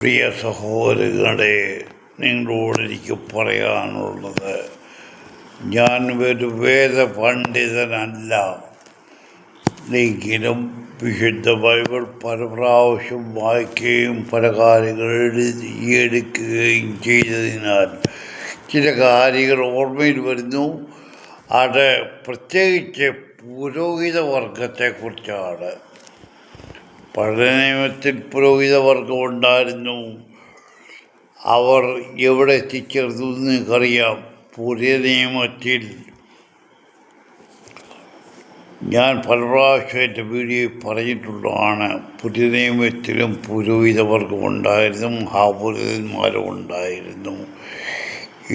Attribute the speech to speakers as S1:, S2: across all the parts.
S1: പ്രിയ സഹോദരങ്ങളെ, നിങ്ങളോട് എനിക്ക് പറയാനുള്ളത്, ഞാൻ ഒരു വേദപണ്ഡിതനല്ല. എങ്കിലും വിശുദ്ധ ബൈബിൾ പല പ്രാവശ്യം വായിക്കുകയും പല കാര്യങ്ങൾ എഴുതിയെടുക്കുകയും ചെയ്തതിനാൽ ചില കാര്യങ്ങൾ ഓർമ്മയിൽ വരുന്നു. അത് പ്രത്യേകിച്ച് പുരോഹിത വർഗത്തെക്കുറിച്ചാണ്. പഴയ നിയമത്തിൽ പുരോഹിതവർഗം ഉണ്ടായിരുന്നു. അവർ എവിടെ എത്തിച്ചേർന്നു എന്ന് നിങ്ങൾക്കറിയാം. പുതിയ നിയമത്തിൽ ഞാൻ പല പ്രാവശ്യം എൻ്റെ വീഡിയോയിൽ പറഞ്ഞിട്ടുള്ളതാണ്. പുതിയ നിയമത്തിലും പുരോഹിതവർഗം ഉണ്ടായിരുന്നു, മഹാപുരോഹിതന്മാരും ഉണ്ടായിരുന്നു.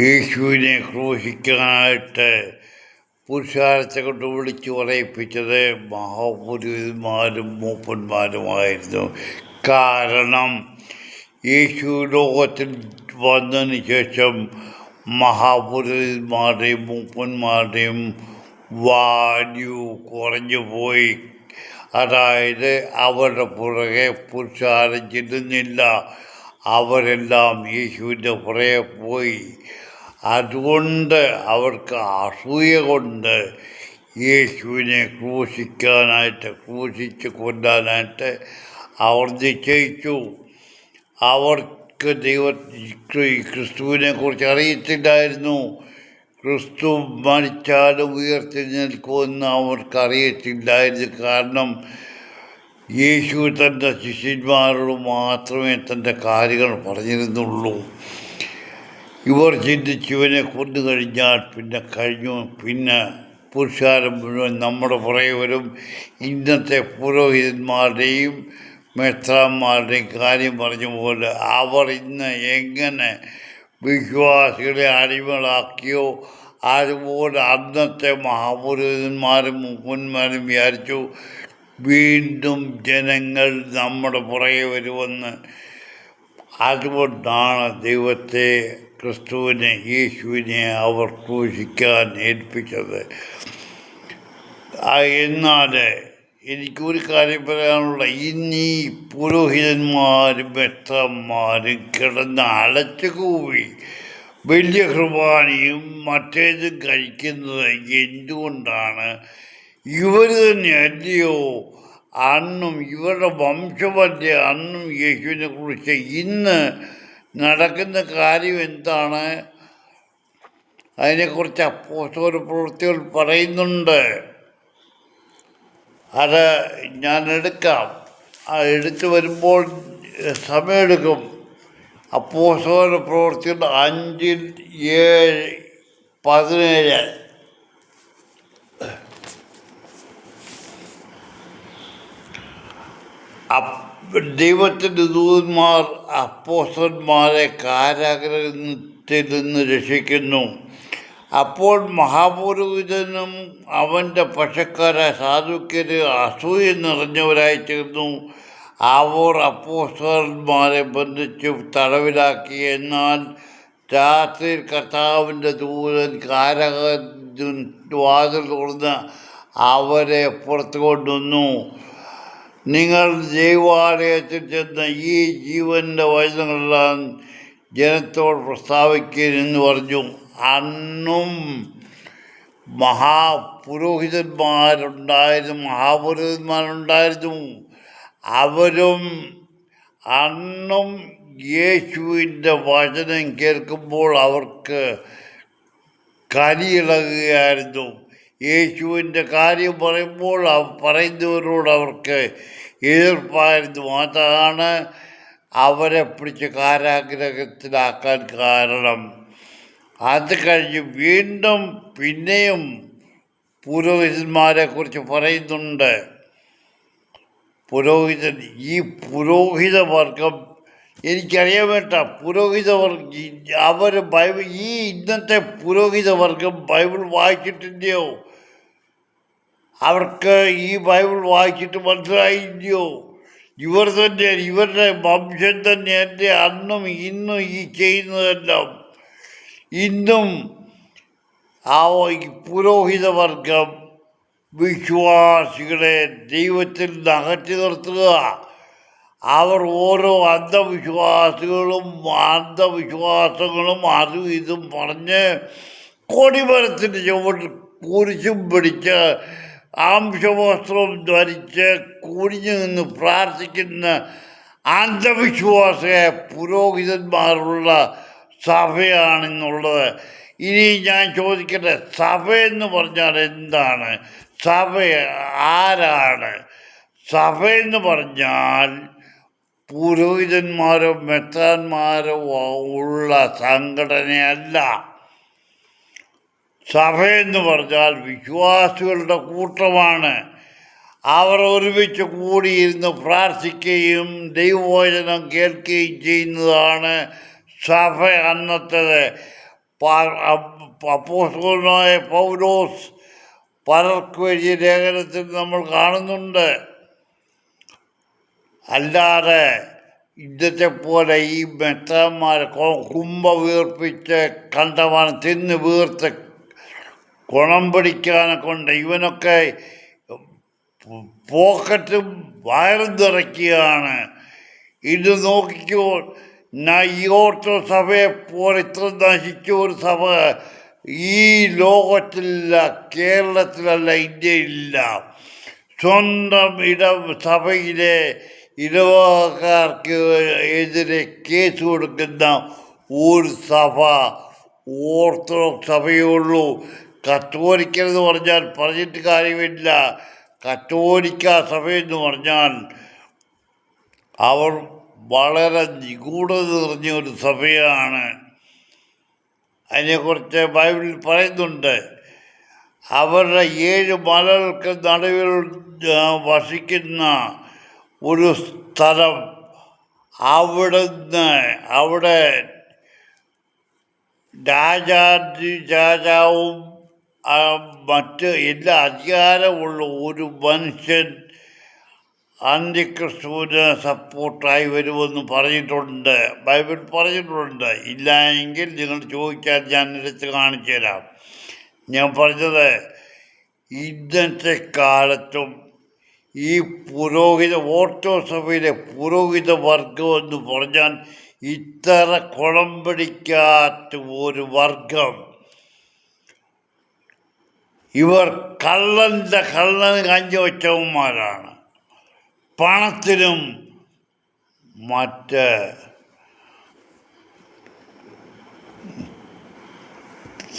S1: യേശുവിനെ ക്രൂശിക്കാനായിട്ട് പുരുഷാരത്തെ കൊണ്ട് വിളിച്ചു പറയിപ്പിച്ചത് മഹാപുരോഹിതന്മാരും മൂപ്പന്മാരുമായിരുന്നു. കാരണം യേശു ലോകത്തിൽ വന്നതിന് ശേഷം മഹാപുരോഹിതന്മാരുടെയും മൂപ്പന്മാരുടെയും വാല്യൂ കുറഞ്ഞു പോയി. അതായത് അവരുടെ പുറകെ പുരുഷാരം ചെല്ലുന്നില്ല, അവരെല്ലാം യേശുവിൻ്റെ പുറകെ പോയി. അതുകൊണ്ട് അവർക്ക് അസൂയ കൊണ്ട് യേശുവിനെ ക്രൂശിച്ച് കൊല്ലാനായിട്ട് അവർ നിശ്ചയിച്ചു. അവർക്ക് ക്രിസ്തുവിനെ കുറിച്ച് അറിയത്തില്ലായിരുന്നു. ക്രിസ്തു മരിച്ചാലും ഉയർത്തെഴുന്നേൽക്കുമെന്ന് അവർക്ക് അറിയത്തില്ലായിരുന്നു. കാരണം യേശു തൻ്റെ ശിഷ്യന്മാരോട് മാത്രമേ തൻ്റെ കാര്യങ്ങൾ പറഞ്ഞിരുന്നുള്ളൂ. ഇവർ ചിന്തിച്ചവനെ കൊന്നു കഴിഞ്ഞാൽ പിന്നെ പുരുഷാരം മുഴുവൻ നമ്മുടെ പുറകെ വരും. ഇന്നത്തെ പുരോഹിതന്മാരുടെയും മെത്രാന്മാരുടെയും കാര്യം പറഞ്ഞ പോലെ അവർ ഇന്ന് എങ്ങനെ വിശ്വാസികളെ അടിമകളാക്കിയോ അതുപോലെ അന്നത്തെ മഹാപുരോഹിതന്മാരും മുപ്പന്മാരും വിചാരിച്ചു വീണ്ടും ജനങ്ങൾ നമ്മുടെ പുറകെ വരുമെന്ന്. അതുകൊണ്ടാണ് ദൈവത്തെ, ക്രിസ്തുവിനെ, യേശുവിനെ അവർ ക്രൂശിക്കാൻ ഏൽപ്പിച്ചത്. എന്നാൽ എനിക്കൊരു കാര്യം പറയാനുള്ള, ഇന്നീ പുരോഹിതന്മാരും മെത്രന്മാരും കിടന്ന് അലച്ചു കൂവി വലിയ കുർബാനയും മറ്റേതും കഴിക്കുന്നത് എന്തുകൊണ്ടാണ്? ഇവർ തന്നെ അല്ലയോ അന്നും, ഇവരുടെ വംശമല്ലേ അന്നും യേശുവിനെ കുറിച്ച്? ഇന്ന് നടക്കുന്ന കാര്യം എന്താണ്? അതിനെക്കുറിച്ച് അപ്പോസ്തല പ്രവൃത്തികൾ പറയുന്നുണ്ട്. അത് ഞാൻ എടുക്കാം. എടുത്തു വരുമ്പോൾ സമയമെടുക്കും. അപ്പോസ്തല പ്രവൃത്തികൾ 5:17 ദൈവത്തിൻ്റെ ദൂതന്മാർ അപ്പോസ്തലന്മാരെ കാരാഗൃഹത്തിൽ നിന്ന് രക്ഷിക്കുന്നു. അപ്പോൾ മഹാപുരോഹിതനും അവൻ്റെ പക്ഷക്കാരായ സാധുക്യര് അസൂയ നിറഞ്ഞവരായി തീർന്നു. അവർ അപ്പോസ്തലന്മാരെ ബന്ധിച്ച് തടവിലാക്കി. എന്നാൽ രാത്രിയിൽ കർത്താവിൻ്റെ ദൂതൻ വാതിൽ തുറന്ന് അവരെ പുറത്തു കൊണ്ടുവന്നു. നിങ്ങൾ ദൈവാലയത്തിൽ ചെന്ന് ഈ ജീവൻ്റെ വചനങ്ങളെല്ലാം ജനത്തോട് പ്രസ്താവിക്കുമെന്ന് പറഞ്ഞു. അന്നും മഹാപുരോഹിതന്മാരുണ്ടായിരുന്നു. അവരും അന്നും യേശുവിൻ്റെ വചനം കേൾക്കുമ്പോൾ അവർക്ക് കരിയിളകുകയായിരുന്നു. യേശുവിൻ്റെ കാര്യം പറയുന്നവരോട് അവർക്ക് എതിർപ്പായിരുന്നു. അതാണ് അവരെ പിടിച്ച് കാരാഗ്രഹത്തിലാക്കാൻ കാരണം. അത് കഴിഞ്ഞ് വീണ്ടും പിന്നെയും പുരോഹിതന്മാരെ കുറിച്ച് പറയുന്നുണ്ട്. ഈ പുരോഹിതവർഗം എനിക്കറിയാൻ അവർ ഇന്നത്തെ പുരോഹിതവർഗം ബൈബിൾ വായിച്ചിട്ടില്ലയോ? അവർക്ക് ഈ ബൈബിൾ വായിച്ചിട്ട് മനസ്സിലായില്ലയോ? ഇവരുടെ വംശം തന്നെയല്ലേ അന്നും ഇന്നും ഈ ചെയ്യുന്നതെല്ലാം. ഇന്നും പുരോഹിതവർഗം വിശ്വാസികളെ ദൈവത്തിൽ നിന്ന് അകറ്റി നിർത്തുക, അവർ ഓരോ അന്ധവിശ്വാസങ്ങളും അതും ഇതും പറഞ്ഞ് കൊടിമരത്തിൻ്റെ ചുവട്ടിൽ കുരിശും പിടിച്ച് ആംശവസ്ത്രം ധരിച്ച് കുനിഞ്ഞു നിന്ന് പ്രാർത്ഥിക്കുന്ന അന്ധവിശ്വാസ പുരോഹിതന്മാരുള്ള സഭയാണെന്നുള്ളത്. ഇനി ഞാൻ ചോദിക്കട്ടെ, സഭയെന്ന് പറഞ്ഞാൽ എന്താണ്? സഭ ആരാണ്? സഭയെന്ന് പറഞ്ഞാൽ പുരോഹിതന്മാരോ മെത്രാന്മാരോ ഉള്ള സംഘടനയല്ല. സഭയെന്ന് പറഞ്ഞാൽ വിശ്വാസികളുടെ കൂട്ടമാണ്. അവർ ഒരുമിച്ച് കൂടിയിരുന്ന് പ്രാർത്ഥിക്കുകയും ദൈവവചനം കേൾക്കുകയും ചെയ്യുന്നതാണ് സഭ. അന്നത്തേത് അപ്പോസ്തലനായ പൗലോസ് പലർക്കും എഴുതിയ ലേഖനത്തിൽ നമ്മൾ കാണുന്നുണ്ട്. അല്ലാതെ ഇന്നത്തെ പോലെ ഈ മെത്രാന്മാരെ കുമ്പ വീർപ്പിച്ച് കണ്ടവാൻ തിന്ന് വീർത്ത് ഗുണം പിടിക്കാനെ കൊണ്ട് ഇവനൊക്കെ പോക്കറ്റും വയറും നിറയ്ക്കുകയാണ്. ഇത് നോക്കിക്കോ, ഈ ഓർത്തഡോക്സ് സഭയെ പോലെ ഇത്ര നശിച്ച ഒരു സഭ ഈ ലോകത്തിലില്ല, കേരളത്തിലല്ല, ഇന്ത്യയിലില്ല. സ്വന്തം സഭയിലെ ഇടവകക്കാർക്ക് എതിരെ കേസ് കൊടുക്കുന്ന ഒരു സഭ ഓർത്തഡോക്സ് സഭയേ ഉള്ളൂ. കത്തോലിക്കലെന്ന് പറഞ്ഞാൽ പറഞ്ഞിട്ട് കാര്യമില്ല. കത്തോലിക്ക സഭയെന്ന് പറഞ്ഞാൽ അവർ വളരെ നിഗൂഢത നിറഞ്ഞ ഒരു സഭയാണ്. അതിനെക്കുറിച്ച് ബൈബിളിൽ പറയുന്നുണ്ട്. അവരുടെ 7 മലകൾക്ക് നടുവിൽ വസിക്കുന്ന ഒരു സ്ഥലം, അവിടെ രാജാവും മറ്റ് എല്ലാ അധികാരമുള്ള ഒരു മനുഷ്യൻ അന്ത്യക്രിസ്തുവിന് സപ്പോർട്ടായി വരുമെന്ന് പറഞ്ഞിട്ടുണ്ട്, ബൈബിൾ പറഞ്ഞിട്ടുണ്ട്. ഇല്ല എങ്കിൽ നിങ്ങൾ ചോദിച്ചാൽ ഞാൻ എടുത്ത് കാണിച്ചു തരാം. ഞാൻ പറഞ്ഞത്, ഇന്നത്തെ കാലത്തും ഈ ഓർത്തഡോക്സ് സഭയിലെ പുരോഹിത വർഗം എന്ന് പറഞ്ഞാൽ ഇത്ര കുളം പിടിക്കാത്ത ഒരു വർഗം. ഇവർ കള്ളന് കഞ്ഞി വെച്ചവന്മാരാണ്. പണത്തിനും മറ്റ്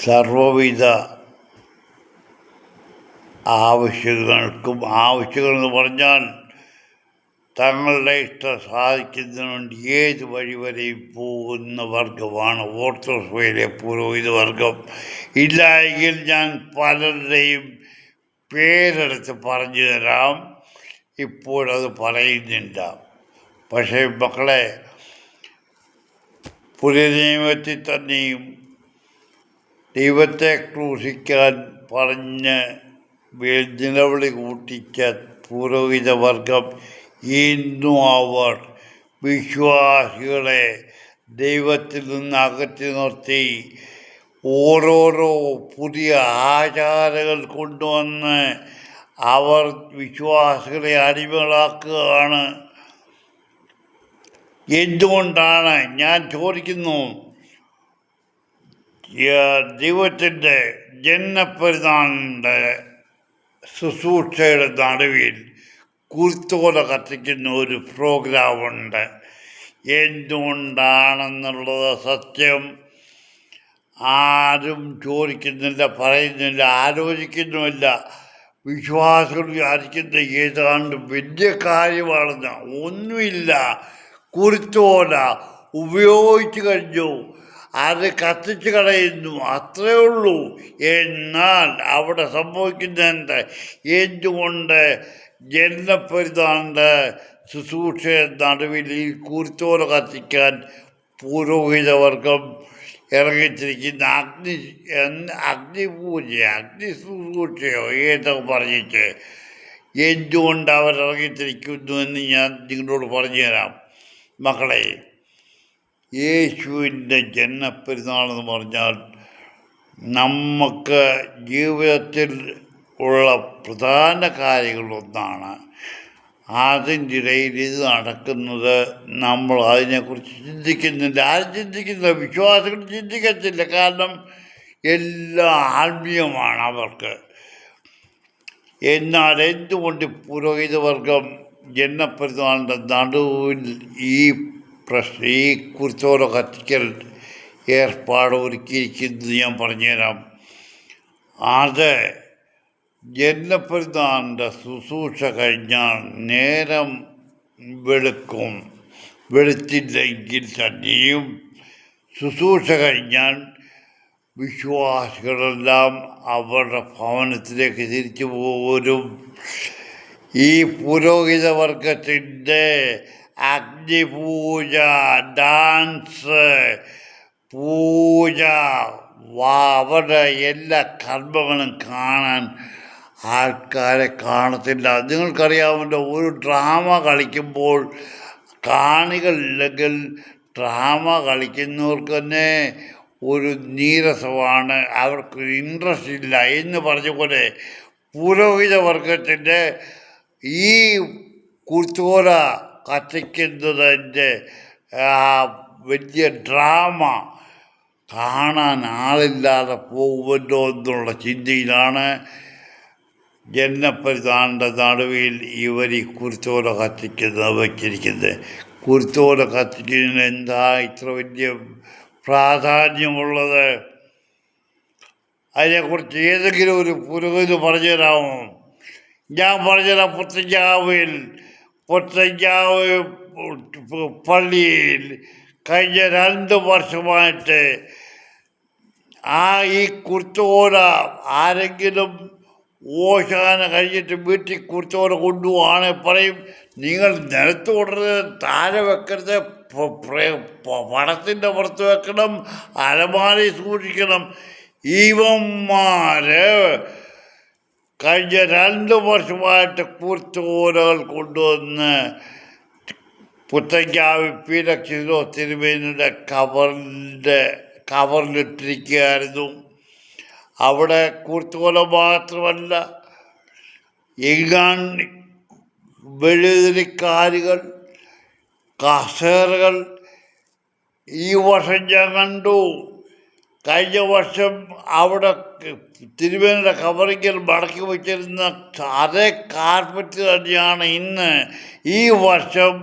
S1: സർവവിധ ആവശ്യങ്ങളെന്ന് പറഞ്ഞാൽ തങ്ങളുടെ ഇഷ്ടം സാധിക്കുന്നതിന് വേണ്ടി ഏത് വഴി വരെയും പോകുന്ന വർഗമാണ് ഓർത്തഡോക്സ് സഭയിലെ പുരോഹിത വർഗം. ഇല്ല എങ്കിൽ ഞാൻ പലരുടെയും പേരെടുത്ത് പറഞ്ഞു തരാം. ഇപ്പോഴത് പറയുന്നില്ല. പക്ഷേ മക്കളെ, പുതിയ നിയമത്തിൽ തന്നെയും ദൈവത്തെ ക്രൂശിക്കാൻ പറഞ്ഞ് നിലവിളി കൂട്ടിച്ച പുരോഹിത വർഗം ഇന്നും അവർ വിശ്വാസികളെ ദൈവത്തിൽ നിന്ന് അകറ്റി നിർത്തി ഓരോരോ പുതിയ ആചാരങ്ങൾ കൊണ്ടുവന്ന് അവർ വിശ്വാസികളെ അടിമകളാക്കുകയാണ്. എന്തുകൊണ്ടാണ് ഞാൻ ചോദിക്കുന്നു? ദൈവത്തിൻ്റെ ജന്മപ്പെരുന്നാളിൻ്റെ ശുശ്രൂഷയുടെ നടുവിൽ കുരുത്തോല കത്തിക്കുന്ന ഒരു പ്രോഗ്രാമുണ്ട്. എന്തുകൊണ്ടാണെന്നുള്ളത് സത്യം ആരും ചോദിക്കുന്നില്ല, പറയുന്നില്ല, ആലോചിക്കുന്നുമില്ല. വിശ്വാസികൾ വിചാരിക്കുന്ന ഏതാണ്ട് വലിയ കാര്യമാണെന്ന്. ഒന്നുമില്ല. കുരുത്തോല ഉപയോഗിച്ചു കഴിഞ്ഞു, അത് കത്തിച്ച് കളയുന്നു, അത്രയേ ഉള്ളൂ. എന്നാൽ അവിടെ സംഭവിക്കുന്നത് എന്തുകൊണ്ട് ജന്മപ്പെരുന്നാളിൻ്റെ ശുശ്രൂഷ നടുവിൽ ഈ കുരുത്തോല കത്തിക്കാൻ പുരോഹിതവർഗം ഇറങ്ങിച്ചിരിക്കുന്ന അഗ്നി ശുശ്രൂഷയോ ഏതൊക്കെ പറഞ്ഞിട്ട് എന്തുകൊണ്ട് അവർ ഇറങ്ങിത്തിരിക്കുന്നു എന്ന് ഞാൻ നിങ്ങളോട് പറഞ്ഞു തരാം. മക്കളെ, യേശുവിൻ്റെ ജന്മപ്പെരുന്നാളെന്ന് പറഞ്ഞാൽ നമുക്ക് ജീവിതത്തിൽ ഉള്ള പ്രധാന കാര്യങ്ങളൊന്നാണ്. അതിൻ്റെ ഇടയിൽ ഇത് നടക്കുന്നത് നമ്മൾ അതിനെക്കുറിച്ച് ചിന്തിക്കുന്നില്ല. ആരും ചിന്തിക്കുന്നില്ല, വിശ്വാസികൾ ചിന്തിക്കത്തില്ല. കാരണം എല്ലാം ആത്മീയമാണ് അവർക്ക്. എന്നാൽ എന്തുകൊണ്ട് പുരോഹിതവർഗം ജനപ്പെരുന്നാളിൻ്റെ നടുവിൽ ഈ കുറിച്ചോല കത്തിക്കൽ ഏർപ്പാട് ഒരുക്കിയിരിക്കുന്നത് ഞാൻ പറഞ്ഞുതരാം. അത് ജനപ്പെരുന്നാളിൻ്റെ ശുശ്രൂഷ കഴിഞ്ഞാൽ നേരം വെളുക്കും. വെളുത്തില്ലെങ്കിൽ തന്നെയും ശുശ്രൂഷ കഴിഞ്ഞാൽ വിശ്വാസികളെല്ലാം അവരുടെ ഭവനത്തിലേക്ക് തിരിച്ചു പോരും. ഈ പുരോഹിതവർഗത്തിൻ്റെ അഗ്നിപൂജ, ഡാൻസ്, പൂജ, അവരുടെ എല്ലാ കർമ്മങ്ങളും കാണാൻ ആൾക്കാരെ കാണത്തില്ല. നിങ്ങൾക്കറിയാമല്ലോ, ഒരു ഡ്രാമ കളിക്കുമ്പോൾ കാണികളില്ലെങ്കിൽ ഡ്രാമ കളിക്കുന്നവർക്ക് തന്നെ ഒരു നീരസമാണ്, അവർക്ക് ഇൻട്രസ്റ്റ് ഇല്ല എന്ന് പറഞ്ഞ പോലെ പുരോഹിതവർഗത്തിൻ്റെ ഈ കുർത്തോല കത്തിക്കുന്നതിൻ്റെ വലിയ ഡ്രാമ കാണാൻ ആളില്ലാതെ പോകുമല്ലോ എന്നുള്ള ചിന്തയിലാണ് ജനപ്പെരുന്നാളിൻ്റെ നടുവിൽ ഇവർ ഈ കുരുത്തോല കത്തിക്കുന്നത് വച്ചിരിക്കുന്നത്. കുരുത്തോല കത്തിക്കുന്നതിന് എന്താ ഇത്ര വലിയ പ്രാധാന്യമുള്ളത്? അതിനെക്കുറിച്ച് ഏതെങ്കിലും ഒരു പുരോഹിതൻ പറഞ്ഞു തരാമോ? ഞാൻ പറഞ്ഞുതരാം. പുത്തഞ്ചാവ് പള്ളിയിൽ കഴിഞ്ഞ 2 വർഷമായിട്ട് ഈ കുർത്തോല ആരെങ്കിലും ഓശാന കഴിഞ്ഞിട്ട് വീട്ടിൽ കുർത്തോല കൊണ്ടുപോവാണെങ്കിൽ പറയും, നിങ്ങൾ നിലത്ത് കൊണ്ടത് താഴെ വെക്കരുത്, പടത്തിൻ്റെ പുറത്ത് വെക്കണം, അലമാരയിൽ സൂക്ഷിക്കണം. ഇവന്മാര് കഴിഞ്ഞ 2 വർഷമായിട്ട് കുർത്തോലകൾ കൊണ്ടുവന്ന് പുത്തഞ്ചാവ് പീലക്ഷിതോ തിരുമേനിയുടെ കവറിലിട്ടിരിക്കുകയായിരുന്നു. അവിടെ കുർത്തോല മാത്രമല്ല, വെളുതിരിക്കാലുകൾ, കസേരകൾ ഈ വർഷം ഞാൻ കണ്ടു. കഴിഞ്ഞ വർഷം അവിടെ തിരുമേനിയുടെ കവറിക്കൽ മടക്കി വച്ചിരുന്ന അതേ കാർപ്പറ്റ് തന്നെയാണ് ഇന്ന് ഈ വർഷം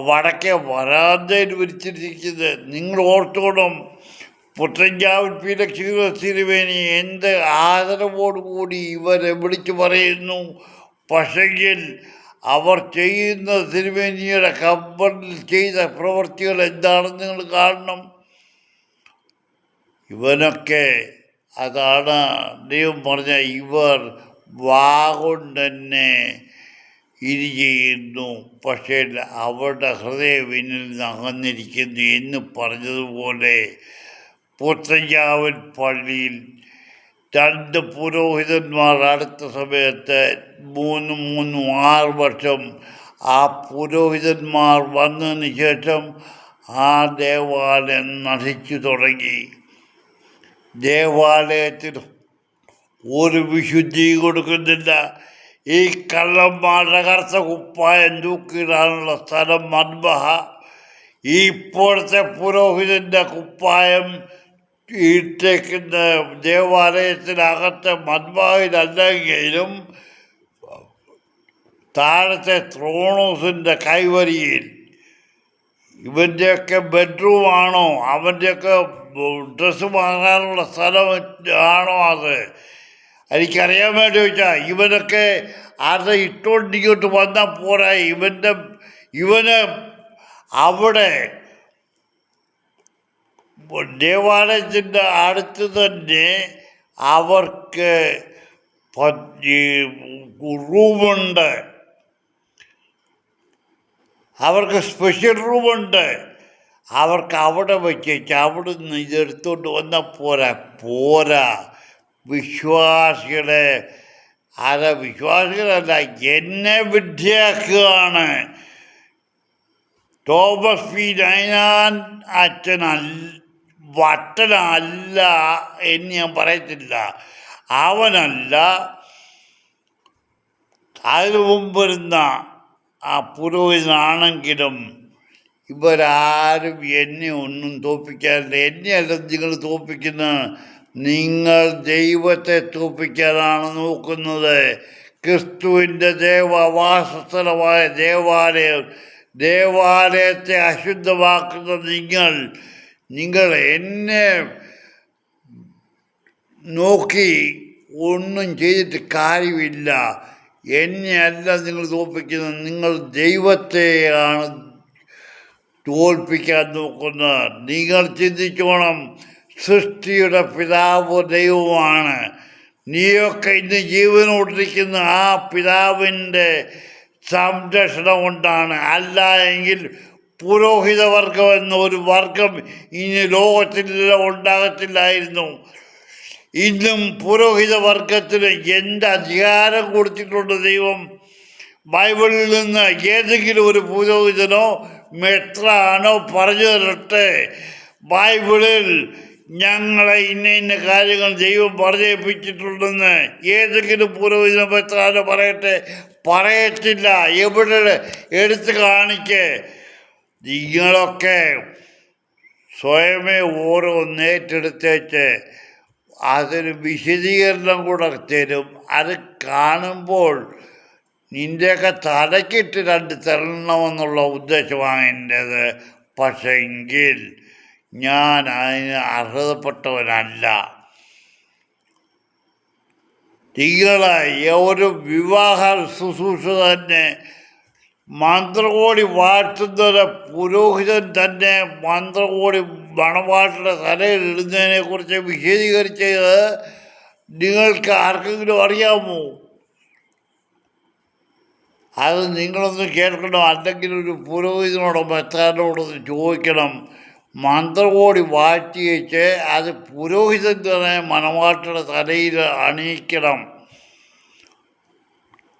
S1: വടക്കേ വരാന്തയിൽ വിരിച്ചിരിക്കുന്നത്. നിങ്ങൾ ഓർത്തോണം, പുത്തഞ്ചാവിൽ പീലക്ഷിത തിരുമേനി എന്ത് ആദരവോടുകൂടി ഇവരെ വിളിച്ചു പറയുന്നു. പക്ഷെങ്കിൽ അവർ ചെയ്യുന്ന തിരുമേനിയുടെ കബറിൽ ചെയ്ത പ്രവൃത്തികൾ എന്താണെന്ന് നിങ്ങൾ കാണണം. ഇവനൊക്കെ അതാണ് ദൈവം പറഞ്ഞ, ഇവർ വാഗൊണ്ട് തന്നെ ഇത് ചെയ്യുന്നു, പക്ഷേ അവരുടെ ഹൃദയവിനിൽ അകന്നിരിക്കുന്നു എന്ന് പറഞ്ഞതുപോലെ പുത്തഞ്ചാവൽ പള്ളിയിൽ 2 പുരോഹിതന്മാർ അടുത്ത സമയത്ത് 3-6 വർഷം ആ പുരോഹിതന്മാർ വന്നതിന് ശേഷം ആ ദേവാലയം നശിച്ചു തുടങ്ങി. ദേവാലയത്തിൽ ഒരു വിശുദ്ധി കൊടുക്കുന്നില്ല. ഈ കള്ളന്മാരുടെ കറുത്ത കുപ്പായം തൂക്കിയിടാനുള്ള സ്ഥലം മദ്ബഹ. ഇപ്പോഴത്തെ പുരോഹിതൻ്റെ കുപ്പായം ഇട്ടേക്കുന്ന ദേവാലയത്തിനകത്തെ മദ്ബഹയിലല്ലെങ്കിലും താഴത്തെ ത്രോണോസിൻ്റെ കൈവരിയിൽ. ഇവൻ്റെയൊക്കെ ബെഡ്റൂമാണോ, അവൻ്റെയൊക്കെ ഡ്രസ്സ് വാങ്ങാനുള്ള സ്ഥലം ആണോ അത്? എനിക്കറിയാൻ വേണ്ടി ചോദിച്ചാൽ ഇവനൊക്കെ അത് ഇട്ടുകൊണ്ട് ഇങ്ങോട്ട് വന്നാൽ പോരാ. ഇവന് അവിടെ ദേവാലയത്തിൻ്റെ അടുത്ത് തന്നെ അവർക്ക് റൂമുണ്ട്, അവർക്ക് സ്പെഷ്യൽ റൂമുണ്ട്. അവർക്ക് അവിടെ വെച്ചേച്ച് അവിടെ നിന്ന് ഇതെടുത്തോണ്ട് വന്നാൽ പോരാ. വിശ്വാസികളല്ല, എന്നെ വിഡ്ഢിയാക്കുകയാണ്. തോമസ് പി നൈനാൻ വട്ടനല്ല എന്ന് ഞാൻ പറയത്തില്ല. അവനല്ല, അതിനു മുമ്പ് ആ പുരോഹിതനാണെങ്കിലും ഇവരാരും എന്നെ ഒന്നും തോൽപ്പിക്കാറില്ല. എന്നെയല്ല നിങ്ങൾ തോൽപ്പിക്കുന്നത്, നിങ്ങൾ ദൈവത്തെ തോൽപ്പിക്കാനാണ് നോക്കുന്നത്. ക്രിസ്തുവിൻ്റെ വാസസ്ഥലമായ ദേവാലയത്തെ അശുദ്ധമാക്കുന്ന നിങ്ങൾ എന്നെ നോക്കി ഒന്നും ചെയ്തിട്ട് കാര്യമില്ല. എന്നെയല്ല നിങ്ങൾ തോൽപ്പിക്കുന്നത്, നിങ്ങൾ ദൈവത്തെയാണ് തോൽപ്പിക്കാൻ നോക്കുന്നത്. നിങ്ങൾ ചിന്തിച്ചോണം, സൃഷ്ടിയുടെ പിതാവ് ദൈവമാണ്. നീയൊക്കെ ഇന്ന് ജീവനോട്ടിരിക്കുന്ന ആ പിതാവിൻ്റെ സംരക്ഷണം കൊണ്ടാണ്. അല്ല എങ്കിൽ പുരോഹിതവർഗം എന്ന ഒരു വർഗം ഇനി ലോകത്തിൽ ഉണ്ടാകത്തില്ലായിരുന്നു. ഇന്നും പുരോഹിത വർഗത്തിന് എന്ത് അധികാരം കൊടുത്തിട്ടുണ്ട് ദൈവം? ബൈബിളിൽ നിന്ന് ഏതെങ്കിലും ഒരു പുരോഹിതനോ മെത്രാനോ പറഞ്ഞു തരട്ടെ, ബൈബിളിൽ ഞങ്ങളെ ഇന്ന കാര്യങ്ങൾ ദൈവം പറഞ്ഞേൽപ്പിച്ചിട്ടുണ്ടെന്ന് ഏതെങ്കിലും പുരോഹിതനോ മെത്രാനോ പറയട്ടെ? പറയത്തില്ല. എവിടെ എടുത്ത് കാണിക്ക്. നിങ്ങളൊക്കെ സ്വയമേ ഓരോന്നേറ്റെടുത്തേച്ച് അതിന് വിശദീകരണം കൂടെ തരും. അത് കാണുമ്പോൾ നിൻ്റെയൊക്കെ തലക്കിട്ട് രണ്ട് തരണമെന്നുള്ള ഉദ്ദേശമാണ് എൻ്റേത്. പക്ഷേ എങ്കിൽ ഞാൻ അതിന് അർഹതപ്പെട്ടവനല്ല. നിങ്ങളെ ഒരു വിവാഹ ശുശ്രൂഷ തന്നെ മന്ത്രകോടി വാഴ്ത്തുന്നത് പുരോഹിതൻ തന്നെ മന്ത്രകോടി മണവാട്ടിയുടെ തലയിൽ ഇടുന്നതിനെക്കുറിച്ച് വിശദീകരിച്ചത് നിങ്ങൾക്ക് ആർക്കെങ്കിലും അറിയാമോ? അത് നിങ്ങളൊന്ന് കേൾക്കണം. അല്ലെങ്കിൽ ഒരു പുരോഹിതനോടോ മെത്രാനോടോ ചോദിക്കണം. മന്ത്രകോടി വാഴ്ത്തി വെച്ച് അത് പുരോഹിതൻ തന്നെ മണവാട്ടിയുടെ തലയിൽ അണിയിക്കണം.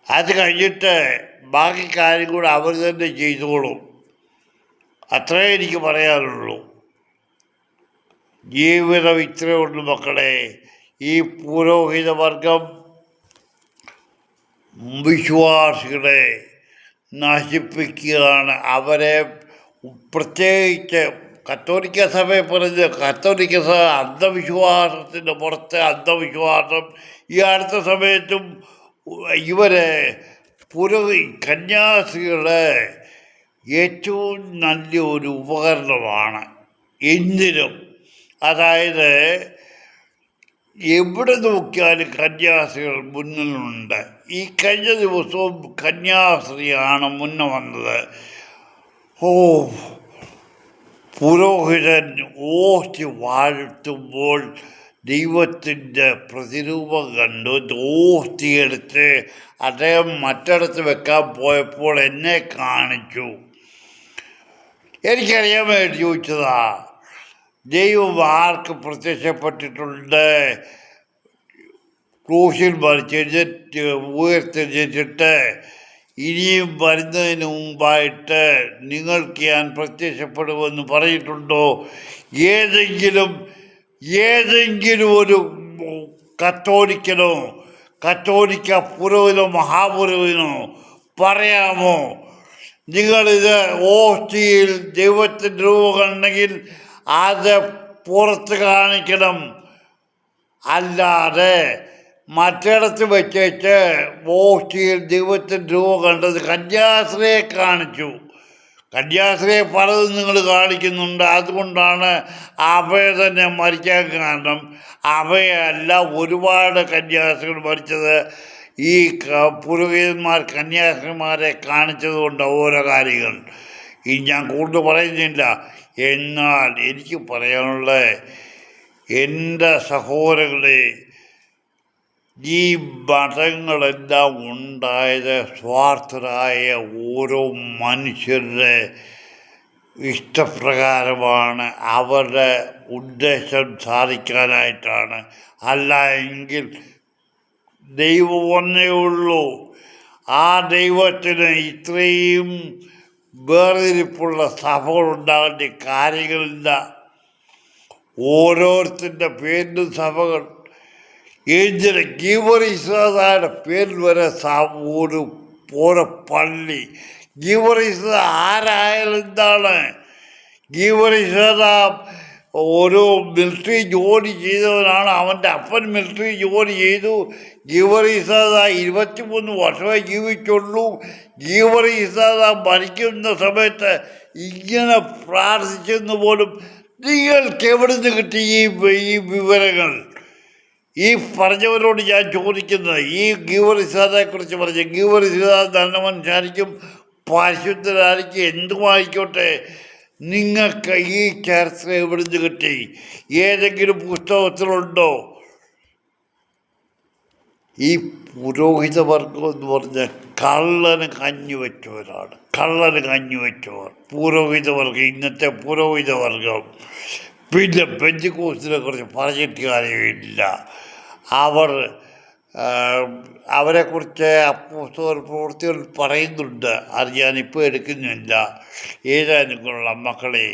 S1: അത് കഴിഞ്ഞിട്ട് ബാക്കി കാര്യം കൂടെ അവർ തന്നെ ചെയ്തോളും. അത്രേ എനിക്ക് പറയാനുള്ളൂ. ജീവിതം ഇത്രയേ ഉള്ളൂ മക്കളെ. ഈ പുരോഹിതവർഗം വിശ്വാസികളെ നശിപ്പിക്കുകയാണ്. അവരെ പ്രത്യേകിച്ച് കത്തോലിക്ക സഭയെ പറഞ്ഞ് കത്തോലിക്ക സഭ അന്ധവിശ്വാസത്തിൻ്റെ പുറത്തെ അന്ധവിശ്വാസം. ഈ അടുത്ത സമയത്തും ഇവരെ കന്യാസ്ത്രീകളെ ഏറ്റവും നല്ലൊരു ഉപകരണമാണ് എന്തിനും. അതായത് എവിടെ നോക്കിയാലും കന്യാസ്ത്രീകൾ മുന്നിലുണ്ട്. ഈ കഴിഞ്ഞ ദിവസവും കന്യാസ്ത്രീയാണ് മുന്നേ വന്നത്. പുരോഹിതൻ ഓസ്തി വാഴ്ത്തുമ്പോൾ ദൈവത്തിൻ്റെ പ്രതിരൂപം കണ്ടു. ഓസ്തിയെടുത്ത് അദ്ദേഹം മറ്റിടത്ത് വെക്കാൻ പോയപ്പോൾ എന്നെ കാണിച്ചു. എനിക്കറിയാൻ വേണ്ടി ചോദിച്ചതാ, ദൈവം ആർക്ക് പ്രത്യക്ഷപ്പെട്ടിട്ടുണ്ട്? ക്രൂശിൽ മരിച്ചെഴുന്നേറ്റ് ഉയർത്തെഴുന്നേറ്റിട്ട് ഇനിയും വരുന്നതിന് മുമ്പായിട്ട് നിങ്ങൾക്ക് ഞാൻ പ്രത്യക്ഷപ്പെടുമെന്ന് പറഞ്ഞിട്ടുണ്ടോ? ഏതെങ്കിലും ഒരു കത്തോലിക്കനോ കത്തോലിക്ക പുരോഹിതനോ മഹാപുരോഹിതനോ പറയാമോ? നിങ്ങളിത് ഓസ്തിയിൽ ദൈവത്തിൻ്റെ രൂപം കണ്ടെങ്കിൽ അത് പുറത്ത് കാണിക്കണം. അല്ലാതെ മറ്റിടത്ത് വെച്ചേച്ച് ഓസ്തിയിൽ ദൈവത്തിൻ്റെ രൂപം കണ്ടത് കന്യാസ്ത്രീയെ കാണിച്ചു. കന്യാസ്ത്രീയെ പലതും നിങ്ങൾ കാണിക്കുന്നുണ്ട്. അതുകൊണ്ടാണ് അവയെ തന്നെ മരിക്കാൻ കാരണം. അവയല്ല ഒരുപാട് കന്യാസ്ത്രീകൾ മരിച്ചത് ഈ പുരോഹിതന്മാർ കന്യാസ്ത്രീമാരെ കാണിച്ചതുകൊണ്ട് ഓരോ കാര്യങ്ങൾ. ഞാൻ കൂടുതൽ പറയുന്നില്ല. എന്നാൽ എനിക്ക് പറയാനുള്ള എൻ്റെ സഹോദരങ്ങളെ, ഈ മതങ്ങളെല്ലാം ഉണ്ടായത് സ്വാർത്ഥരായ ഓരോ മനുഷ്യരുടെ ഇഷ്ടപ്രകാരമാണ്. അവരുടെ ഉദ്ദേശം സാധിക്കാനായിട്ടാണ്. അല്ല എങ്കിൽ ദൈവം ഒന്നേ ഉള്ളൂ. ആ ദൈവത്തിന് ഇത്രയും വേർതിരിപ്പുള്ള സഭകളുണ്ടാകേണ്ട കാര്യങ്ങളില്ല. ഓരോരുത്തരുടെ പേരിലും സഭകൾ. എന്തിന് ഗീവറീസാദായുടെ പേരിൽ വരെ ഒരു പോരെ പള്ളി. ഗീവറീസ ആരായാലും എന്താണ്? ഗീവറീസാദ ഒരു മിലിറ്ററി ജോലി ചെയ്തവനാണ്. അവൻ്റെ അപ്പൻ മിലിറ്ററി ജോലി ചെയ്തു. ഗീവറീസാദ 23 വർഷമേ ജീവിച്ചുള്ളൂ. ഗീവറീസാദ മരിക്കുന്ന സമയത്ത് ഇങ്ങനെ പ്രാർത്ഥിച്ചെന്ന് പോലും നിങ്ങൾക്ക് എവിടെ നിന്ന് കിട്ടി ഈ വിവരങ്ങൾ? ഈ പറഞ്ഞവരോട് ഞാൻ ചോദിക്കുന്നത്, ഈ ഗീവറീസാദയെക്കുറിച്ച് പറഞ്ഞ ഗീവറീസാദ നല്ല മനുഷ്യനായിരിക്കും, പരിശുദ്ധനായിരിക്കും, എന്തുമായിക്കോട്ടെ, നിങ്ങൾക്ക് ഈ ചരിത്ര എവിടുന്ന് കിട്ടി? ഏതെങ്കിലും പുസ്തകത്തിലുണ്ടോ? ഈ പുരോഹിതവർഗം എന്ന് പറഞ്ഞ കള്ളന് കഞ്ഞി വെച്ചവരാണ്. കള്ളന് കഞ്ഞി വെച്ചവർ പുരോഹിതവർഗം, ഇന്നത്തെ പുരോഹിതവർഗം. പിന്നെ പെന്തിക്കോസ്തിനെ കുറിച്ച് പറഞ്ഞിട്ട് കാര്യമില്ല. അവരെക്കുറിച്ച് അപ്പോസ്തല പ്രവൃത്തികൾ പറയുന്നുണ്ട്. അത് ഞാനിപ്പോൾ എടുക്കുന്നില്ല. ഏതാനുമുള്ള മക്കളെ,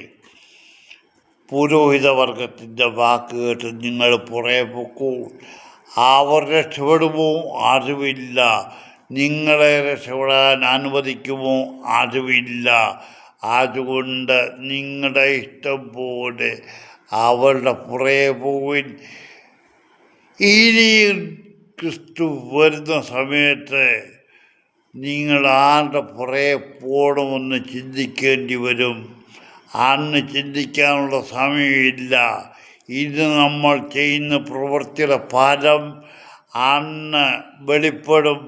S1: പുരോഹിതവർഗത്തിൻ്റെ വാക്ക് കേട്ട് നിങ്ങൾ പുറകെ പോക്കൂ. അവർ രക്ഷപ്പെടുമോ അറിവില്ല. നിങ്ങളെ രക്ഷപ്പെടാൻ അനുവദിക്കുമോ അറിവില്ല. അതുകൊണ്ട് നിങ്ങളുടെ ഇഷ്ടം പോലെ അവരുടെ പുറകെ പോവിൻ. ഇനിയും ക്രിസ്തു വരുന്ന സമയത്ത് നിങ്ങൾ ആരുടെ പുറകെ പോകണമെന്ന് ചിന്തിക്കേണ്ടി വരും. അന്ന് ചിന്തിക്കാനുള്ള സമയമില്ല. ഇത് നമ്മൾ ചെയ്യുന്ന പ്രവൃത്തിയുടെ ഫലം അന്ന് വെളിപ്പെടും.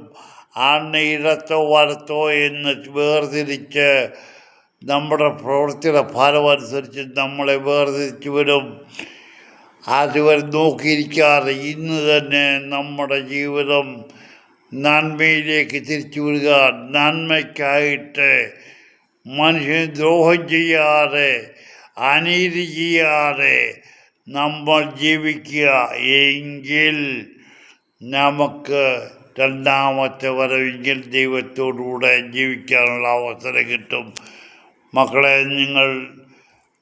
S1: അന്ന് ഇടത്തോ വലത്തോ എന്ന് വേർതിരിച്ച് നമ്മുടെ പ്രവൃത്തിയുടെ ഫലമനുസരിച്ച് നമ്മളെ വേർതിരിച്ച് വരും. അതുവരെ നോക്കിയിരിക്കാതെ ഇന്ന് തന്നെ നമ്മുടെ ജീവിതം നന്മയിലേക്ക് തിരിച്ചു വിടുക. നന്മയ്ക്കായിട്ട് മനുഷ്യന് ദ്രോഹം ചെയ്യാതെ, അനീതി ചെയ്യാതെ നമ്മൾ ജീവിക്കുക. എങ്കിൽ നമുക്ക് രണ്ടാമത്തെ വരവെങ്കിൽ ദൈവത്തോടുകൂടെ ജീവിക്കാനുള്ള അവസരം കിട്ടും. മക്കളെ, നിങ്ങൾ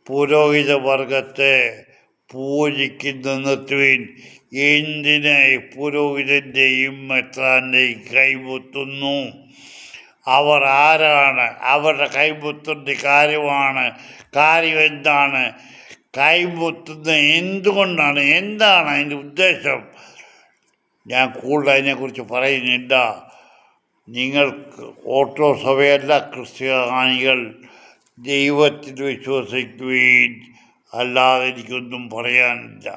S1: പുരോഹിത വർഗത്തെ പൂജിക്കുന്ന നിർത്തുവിൻ. എന്തിന് പുരോഹിതൻ്റെയും മെത്രാൻ്റെയും കൈമുത്തുന്നു? അവർ ആരാണ്? അവരുടെ കൈമുത്തേണ്ട കാര്യം എന്താണ്? കൈമുത്തുന്ന എന്തുകൊണ്ടാണ്? എന്താണ് അതിൻ്റെ ഉദ്ദേശം? ഞാൻ കൂടുതൽ അതിനെക്കുറിച്ച് പറയുന്നില്ല. നിങ്ങൾക്ക് ഓർത്തഡോക്സ് സഭയല്ല ക്രിസ്ത്യാനികൾ, ദൈവത്തിൽ വിശ്വസിക്കുകയും അല്ലാതെ എനിക്കൊന്നും പറയാനില്ല.